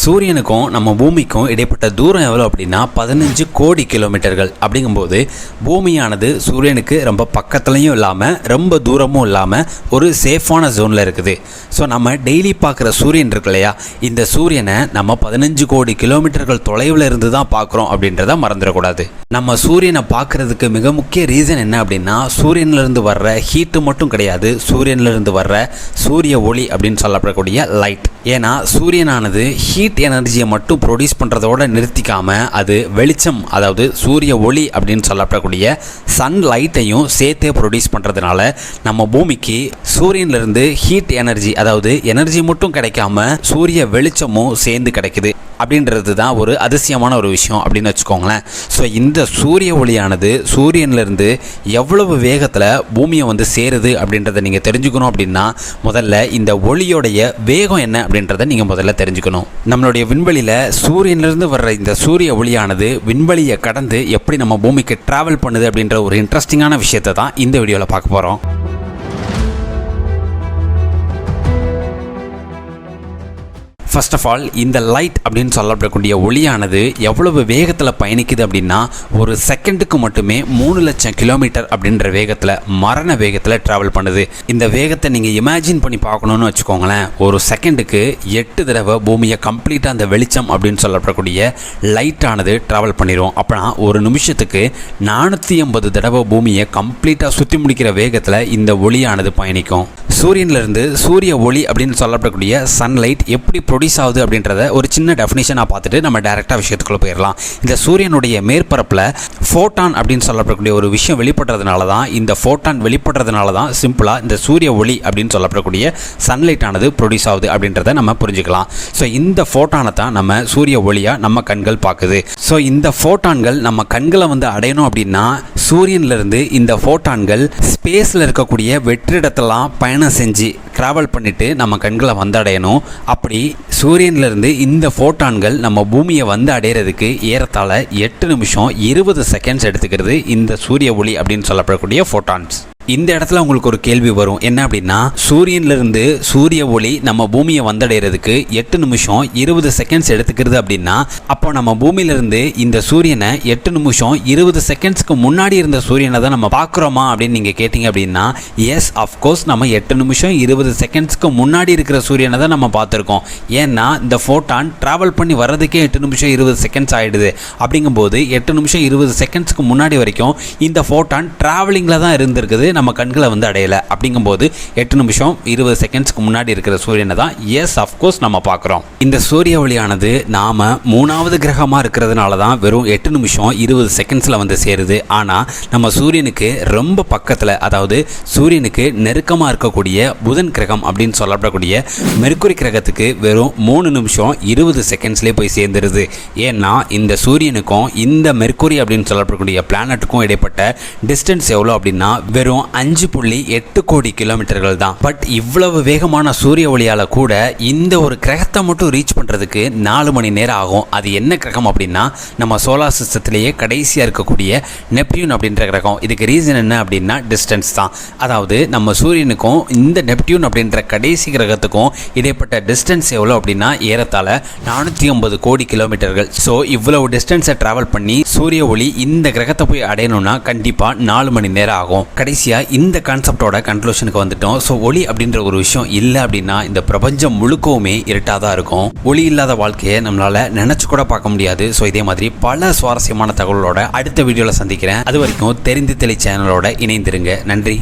சூரியனுக்கும் நம்ம பூமிக்கும் இடைப்பட்ட தூரம் எவ்வளோ அப்படின்னா 15 கோடி கிலோமீட்டர்கள். அப்படிங்கும்போது பூமியானது சூரியனுக்கு ரொம்ப பக்கத்துலையும் இல்லாமல் ரொம்ப தூரமும் இல்லாமல் ஒரு சேஃபான ஜோனில் இருக்குது. ஸோ நம்ம டெய்லி பார்க்குற சூரியன் இருக்கு இல்லையா, இந்த சூரியனை நம்ம 15 கோடி கிலோமீட்டர்கள் தொலைவில் இருந்து தான் பார்க்குறோம் அப்படின்றத மறந்துடக்கூடாது. நம்ம சூரியனை பார்க்குறதுக்கு மிக முக்கிய ரீசன் என்ன அப்படின்னா, சூரியனிலிருந்து வர்ற ஹீட்டு மட்டும் கிடையாது, சூரியனிலிருந்து வர்ற சூரிய ஒளி அப்படின்னு சொல்லப்படக்கூடிய லைட். ஏன்னா சூரியனானது ஹீட் எனர்ஜியை மட்டும் ப்ரொடியூஸ் பண்ணுறதோட நிறுத்திக்காமல் அது வெளிச்சம், அதாவது சூரிய ஒளி அப்படின்னு சொல்லப்படக்கூடிய சன்லைட்டையும் சேர்த்தே ப்ரொடியூஸ் பண்ணுறதுனால நம்ம பூமிக்கு சூரியனிலிருந்து ஹீட் எனர்ஜி, அதாவது எனர்ஜி மட்டும் கிடைக்காம சூரிய வெளிச்சமும் சேர்ந்து கிடைக்குது. அப்படின்றது தான் ஒரு அதிசயமான ஒரு விஷயம் அப்படின்னு வச்சுக்கோங்களேன். ஸோ இந்த சூரிய ஒளியானது சூரியன்லேருந்து எவ்வளவு வேகத்தில் பூமியை வந்து சேருது அப்படின்றத நீங்கள் தெரிஞ்சுக்கணும். அப்படின்னா முதல்ல இந்த ஒளியோடைய வேகம் என்ன அப்படின்றத நீங்கள் முதல்ல தெரிஞ்சுக்கணும். நம்மளுடைய விண்வெளியில் சூரியனிலிருந்து வர்ற இந்த சூரிய ஒளியானது விண்வெளியை கடந்து எப்படி நம்ம பூமிக்கு ட்ராவல் பண்ணுது அப்படின்ற ஒரு இன்ட்ரெஸ்டிங்கான விஷயத்தை தான் இந்த வீடியோவில் பார்க்க போகிறோம். ஃபர்ஸ்ட் ஆஃப் ஆல், இந்த லைட் அப்படின்னு சொல்லப்படக்கூடிய ஒளியானது எவ்வளவு வேகத்தில் பயணிக்குது அப்படின்னா, ஒரு செகண்டுக்கு மட்டுமே 3 லட்சம் கிலோமீட்டர் அப்படின்ற வேகத்தில், மரண வேகத்தில் ட்ராவல் பண்ணுது. இந்த வேகத்தை நீங்கள் இமேஜின் பண்ணி பார்க்கணுன்னு வச்சுக்கோங்களேன். ஒரு செகண்டுக்கு 8 தடவை பூமியை கம்ப்ளீட்டாக அந்த வெளிச்சம் அப்படின்னு சொல்லப்படக்கூடிய லைட்டானது ட்ராவல் பண்ணிடும். அப்படின்னா ஒரு நிமிஷத்துக்கு 480 தடவை பூமியை கம்ப்ளீட்டாக சுற்றி முடிக்கிற வேகத்தில் இந்த ஒளியானது பயணிக்கும். சூரியனிலிருந்து சூரிய ஒளி அப்படின்னு சொல்லப்படக்கூடிய சன்லைட் எப்படி ப்ரொடியூஸ் ஆகுது அப்படின்றத ஒரு சின்ன டெஃபினிஷனாக பார்த்துட்டு நம்ம டைரெக்டாக விஷயத்துக்குள்ளே போயிடலாம். இந்த சூரியனுடைய மேற்பரப்பில் ஃபோட்டான் அப்படின்னு சொல்லப்படக்கூடிய ஒரு விஷயம் வெளிப்படுறதுனால தான், இந்த ஃபோட்டான் வெளிப்படுறதுனால தான் சிம்பிளாக இந்த சூரிய ஒளி அப்படின்னு சொல்லப்படக்கூடிய சன்லைட் ஆனது ப்ரொடியூஸ் ஆகுது அப்படின்றத நம்ம புரிஞ்சுக்கலாம். ஸோ இந்த ஃபோட்டானை தான் நம்ம சூரிய ஒளியாக நம்ம கண்கள் பார்க்குது. ஸோ இந்த ஃபோட்டான்கள் நம்ம கண்களை வந்து அடையணும் அப்படின்னா, சூரியன்லேருந்து இந்த ஃபோட்டான்கள் ஸ்பேஸில் இருக்கக்கூடிய வெற்றிடத்தெல்லாம் பயணம் செஞ்சு ட்ராவல் பண்ணிவிட்டு நம்ம கண்களை வந்து அடையணும். அப்படி சூரியன்லேருந்து இந்த ஃபோட்டான்கள் நம்ம பூமியை வந்து அடையிறதுக்கு ஏறத்தாழ 8 நிமிஷம் 20 செகண்ட்ஸ் எடுத்துக்கிறது இந்த சூரிய ஒளி அப்படின்னு சொல்லப்படக்கூடிய ஃபோட்டான்ஸ். இந்த இடத்துல உங்களுக்கு ஒரு கேள்வி வரும், என்ன அப்படின்னா, சூரியனிலிருந்து சூரிய ஒளி நம்ம பூமியை வந்தடைகிறதுக்கு 8 நிமிஷம் 20 செகண்ட்ஸ் எடுத்துக்கிறது அப்படின்னா, அப்போ நம்ம பூமியிலிருந்து இந்த சூரியனை 8 நிமிஷம் 20 செகண்ட்ஸ்க்கு முன்னாடி இருந்த சூரியனை தான் நம்ம பார்க்குறோமா அப்படின்னு நீங்கள் கேட்டிங்க அப்படின்னா, எஸ், அஃப்கோர்ஸ் நம்ம 8 நிமிஷம் 20 செகண்ட்ஸ்க்கு முன்னாடி இருக்கிற சூரியனை தான் நம்ம பார்த்துருக்கோம். ஏன்னா இந்த ஃபோட்டான் ட்ராவல் பண்ணி வர்றதுக்கே 8 நிமிஷம் 20 செகண்ட்ஸ் ஆகிடுது. அப்படிங்கும்போது 8 நிமிஷம் 20 செகண்ட்ஸ்க்கு முன்னாடி வரைக்கும் இந்த ஃபோட்டான் ட்ராவலிங்கில் தான் இருந்திருக்குது, நம்ம கண்களை வந்து அடையலை. அப்படிங்கும்போது 8 நிமிஷம் 20 செகண்ட்ஸ்க்கு முன்னாடி இருக்கிற சூரியனை தான் எஸ், அஃப்கோர்ஸ் நம்ம பார்க்குறோம். இந்த சூரிய ஒளியானது நாம் 3வது கிரகமாக இருக்கிறதுனால தான் வெறும் 8 நிமிஷம் 20 செகண்ட்ஸில் வந்து சேருது. ஆனால் நம்ம சூரியனுக்கு ரொம்ப பக்கத்தில், அதாவது சூரியனுக்கு நெருக்கமாக இருக்கக்கூடிய புதன் கிரகம் அப்படின்னு சொல்லப்படக்கூடிய மெர்க்குரி கிரகத்துக்கு வெறும் 3 நிமிஷம் 20 செகண்ட்ஸ்லேயே போய் சேர்ந்துருது. ஏன்னா இந்த சூரியனுக்கும் இந்த மெர்க்குரி அப்படின்னு சொல்லப்படக்கூடிய பிளானட்டுக்கும் இடைப்பட்ட டிஸ்டன்ஸ் எவ்வளோ அப்படின்னா வெறும் 5.8 கோடி கிலோமீட்டர்கள் தான். பட் இவ்வளவு வேகமான சூரிய ஒளியால் கூட இந்த ஒரு கிரகத்தை மட்டும் ரீச் பண்ணுறதுக்கு 4 மணி நேரம் ஆகும். அது என்ன கிரகம் அப்படின்னா, நம்ம சோலார் சிஸ்டத்திலேயே கடைசியாக இருக்கக்கூடிய நெப்டியூன் அப்படின்ற கிரகம். இதுக்கு ரீசன் என்ன அப்படின்னா டிஸ்டன்ஸ் தான். அதாவது நம்ம சூரியனுக்கும் இந்த நெப்டியூன் அப்படின்ற கடைசி கிரகத்துக்கும் இடைப்பட்ட டிஸ்டன்ஸ் எவ்வளோ அப்படின்னா ஏறத்தாழ 450 கோடி கிலோமீட்டர்கள். ஸோ இவ்வளவு டிஸ்டன்ஸை ட்ராவல் பண்ணி சூரிய ஒளி இந்த கிரகத்தை போய் அடையணும்னா கண்டிப்பாக 4 மணி நேரம் ஆகும். கடைசியாக இந்த கான்செப்டோட கன்க்ளூஷனுக்கு வந்துட்டோம். ஸோ ஒளி அப்படின்ற ஒரு விஷயம் இல்லை அப்படின்னா இந்த பிரபஞ்சம் முழுக்கவுமே இருட்டாக தான் இருக்கும். ஒளி இல்லாத வாழ்க்கையை நம்மளால் நினச்சி கூட பார்க்க முடியாது. ஸோ இதே மாதிரி பல சுவாரஸ்யமான தகவலோட அடுத்த வீடியோவில் சந்திக்கிறேன். அது வரைக்கும் தெரிந்து தெளி சேனலோட இணைந்திருங்க. நன்றி.